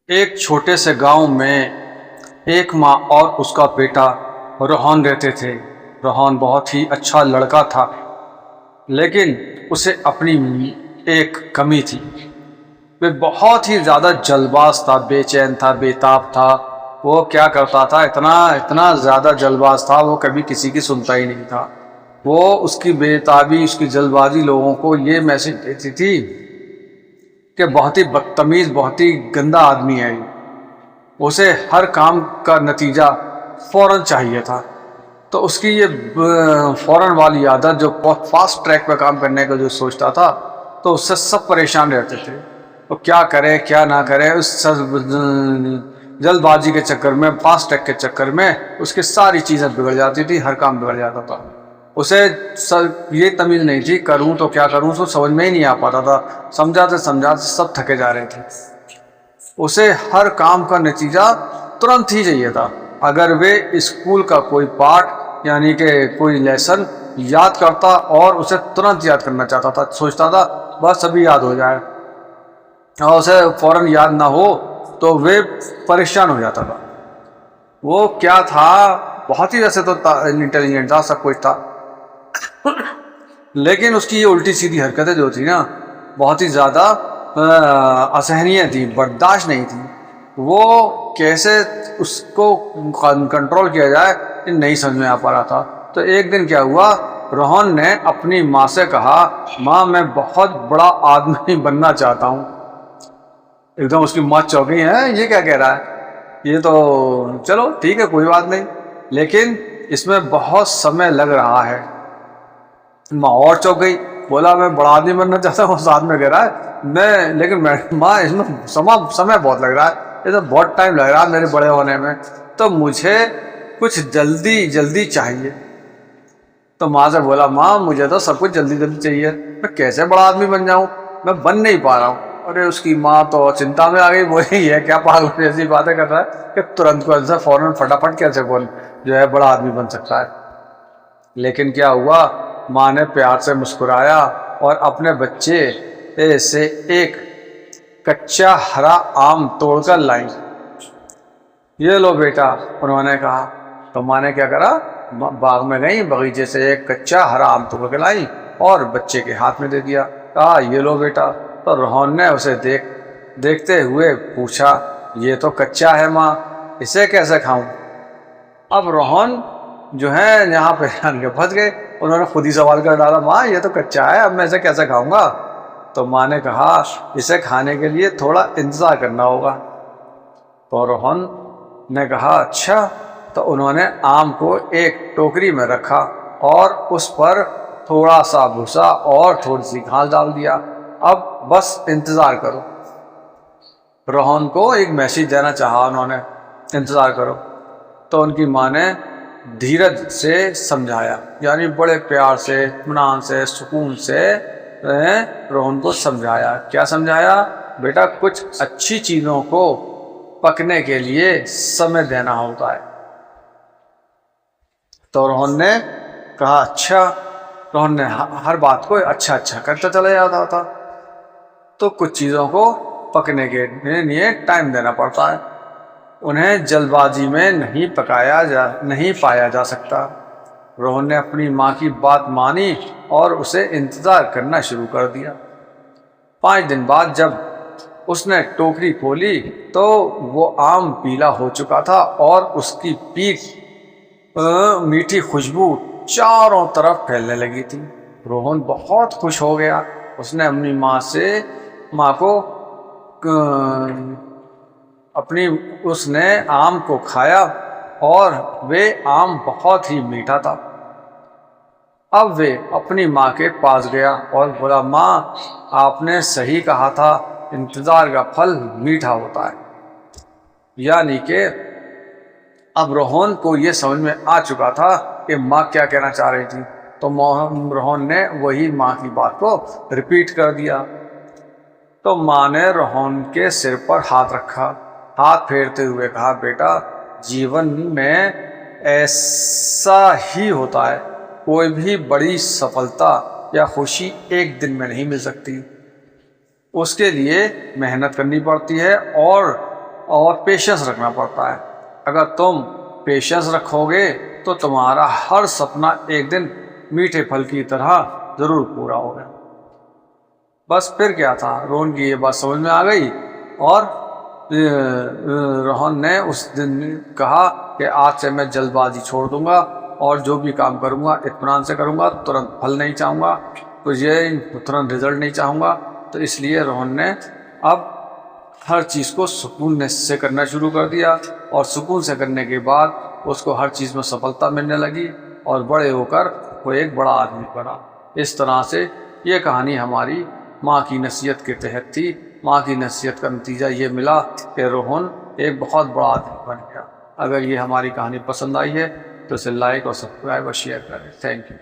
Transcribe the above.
एक छोटे से गांव में एक माँ और उसका बेटा रोहन रहते थे। रोहन बहुत ही अच्छा लड़का था, लेकिन उसे अपनी एक कमी थी। वह बहुत ही ज़्यादा जल्दबाज था, बेचैन था, बेताब था। वो क्या करता था, इतना इतना ज़्यादा जल्दबाज था, वो कभी किसी की सुनता ही नहीं था। वो उसकी बेताबी, उसकी जल्दबाजी लोगों को ये मैसेज देती थी कि बहुत ही बदतमीज़, बहुत ही गंदा आदमी है ये। उसे हर काम का नतीजा फौरन चाहिए था। तो उसकी ये फौरन वाली आदत, जो बहुत फास्ट ट्रैक पे काम करने का जो सोचता था, तो उससे सब परेशान रहते थे। तो क्या करे क्या ना करे, उस जल्दबाजी के चक्कर में, फास्ट ट्रैक के चक्कर में उसकी सारी चीज़ें बिगड़ जाती थी, हर काम बिगड़ जाता था। उसे ये तमीज़ नहीं थी, करूं तो क्या करूं, तो समझ में ही नहीं आ पाता था। समझाते समझाते सब थके जा रहे थे। उसे हर काम का नतीजा तुरंत ही चाहिए था। अगर वे स्कूल का कोई पाठ यानी कि कोई लेसन याद करता और उसे तुरंत याद करना चाहता था, सोचता था बस अभी याद हो जाए, और उसे फौरन याद ना हो तो वे परेशान हो जाता था। वो क्या था, बहुत ही वैसे तो इंटेलिजेंट था, सब कुछ था, लेकिन उसकी ये उल्टी सीधी हरकतें जो थी ना, बहुत ही ज़्यादा असहनीय थी, बर्दाश्त नहीं थी। वो कैसे उसको कंट्रोल किया जाए, ये नहीं समझ में आ पा रहा था। तो एक दिन क्या हुआ, रोहन ने अपनी माँ से कहा, माँ मैं बहुत बड़ा आदमी बनना चाहता हूँ। एकदम उसकी माँ चौंकी, है ये क्या कह रहा है, ये तो चलो ठीक है कोई बात नहीं, लेकिन इसमें बहुत समय लग रहा है। माँ और चौंक गई, बोला मैं बड़ा आदमी बनना चाहता हूँ, साथ में कह रहा है मैं, लेकिन मैं माँ इसमें समय बहुत लग रहा है, ये तो बहुत टाइम लग रहा है मेरे बड़े होने में, तो मुझे कुछ जल्दी जल्दी चाहिए। तो माँ से बोला, माँ मुझे तो सब कुछ जल्दी जल्दी चाहिए, मैं कैसे बड़ा आदमी बन जाऊँ, मैं बन नहीं पा रहा हूँ। अरे उसकी माँ तो चिंता में आ गई, बोली ये क्या पागल जैसी बातें कर रहा है कि तुरंत को ऐसा फौरन फटाफट कैसे बोल जो है बड़ा आदमी बन सकता है। लेकिन क्या हुआ, माँ ने प्यार से मुस्कुराया और अपने बच्चे से एक कच्चा हरा आम तोड़कर लाई। ये लो बेटा, उन्होंने कहा। तो माँ ने क्या करा, बाग में गई, बगीचे से एक कच्चा हरा आम तोड़ के लाई और बच्चे के हाथ में दे दिया। कहा ये लो बेटा। तो रोहन ने उसे देखते हुए पूछा, ये तो कच्चा है माँ, इसे कैसे खाऊं। अब रोहन जो है यहाँ पे जान के फंस गए, उन्होंने खुद ही सवाल कर डाला, माँ ये तो कच्चा है, अब मैं इसे कैसे खाऊंगा। तो माँ ने कहा, इसे खाने के लिए थोड़ा इंतज़ार करना होगा। तो रोहन ने कहा अच्छा। तो उन्होंने आम को एक टोकरी में रखा और उस पर थोड़ा सा भूसा और थोड़ी सी घास डाल दिया। अब बस इंतज़ार करो। रोहन को एक मैसेज देना चाहा उन्होंने, इंतज़ार करो। तो उनकी माँ ने धीरज से समझाया, यानी बड़े प्यार से, इत्मीनान से, सुकून से रोहन को समझाया। क्या समझाया, बेटा कुछ अच्छी चीज़ों को पकने के लिए समय देना होता है। तो रोहन ने कहा अच्छा। रोहन ने हर बात को अच्छा अच्छा करता चला जाता था। तो कुछ चीज़ों को पकने के लिए टाइम देना पड़ता है, उन्हें जल्दबाजी में नहीं पाया जा सकता। रोहन ने अपनी माँ की बात मानी और उसे इंतज़ार करना शुरू कर दिया। 5 दिन बाद जब उसने टोकरी खोली तो वो आम पीला हो चुका था और उसकी मीठी खुशबू चारों तरफ फैलने लगी थी। रोहन बहुत खुश हो गया। उसने अपनी माँ को उसने आम को खाया और वे आम बहुत ही मीठा था। अब वे अपनी माँ के पास गया और बोला, माँ आपने सही कहा था, इंतज़ार का फल मीठा होता है। यानी कि अब रोहन को ये समझ में आ चुका था कि माँ क्या कहना चाह रही थी। तो रोहन ने वही माँ की बात को रिपीट कर दिया। तो माँ ने रोहन के सिर पर हाथ रखा, हाथ फेरते हुए कहा, बेटा जीवन में ऐसा ही होता है, कोई भी बड़ी सफलता या खुशी एक दिन में नहीं मिल सकती, उसके लिए मेहनत करनी पड़ती है और और पेशेंस रखना पड़ता है। अगर तुम पेशेंस रखोगे तो तुम्हारा हर सपना एक दिन मीठे फल की तरह ज़रूर पूरा होगा। बस फिर क्या था, रोहन की ये बात समझ में आ गई और रोहन ने उस दिन कहा कि आज से मैं जल्दबाजी छोड़ दूंगा और जो भी काम करूंगा इत्मीनान से करूंगा, तुरंत फल नहीं चाहूँगा, तो ये तुरंत रिजल्ट नहीं चाहूँगा। तो इसलिए रोहन ने अब हर चीज़ को सुकून से करना शुरू कर दिया और सुकून से करने के बाद उसको हर चीज़ में सफलता मिलने लगी और बड़े होकर वो एक बड़ा आदमी बना। इस तरह से ये कहानी हमारी माँ की नसीहत के तहत थी। माँ की नसीहत का नतीजा ये मिला कि रोहन एक बहुत बड़ा आदमी बन गया। अगर ये हमारी कहानी पसंद आई है तो इसे लाइक और सब्सक्राइब और शेयर करें। Thank you.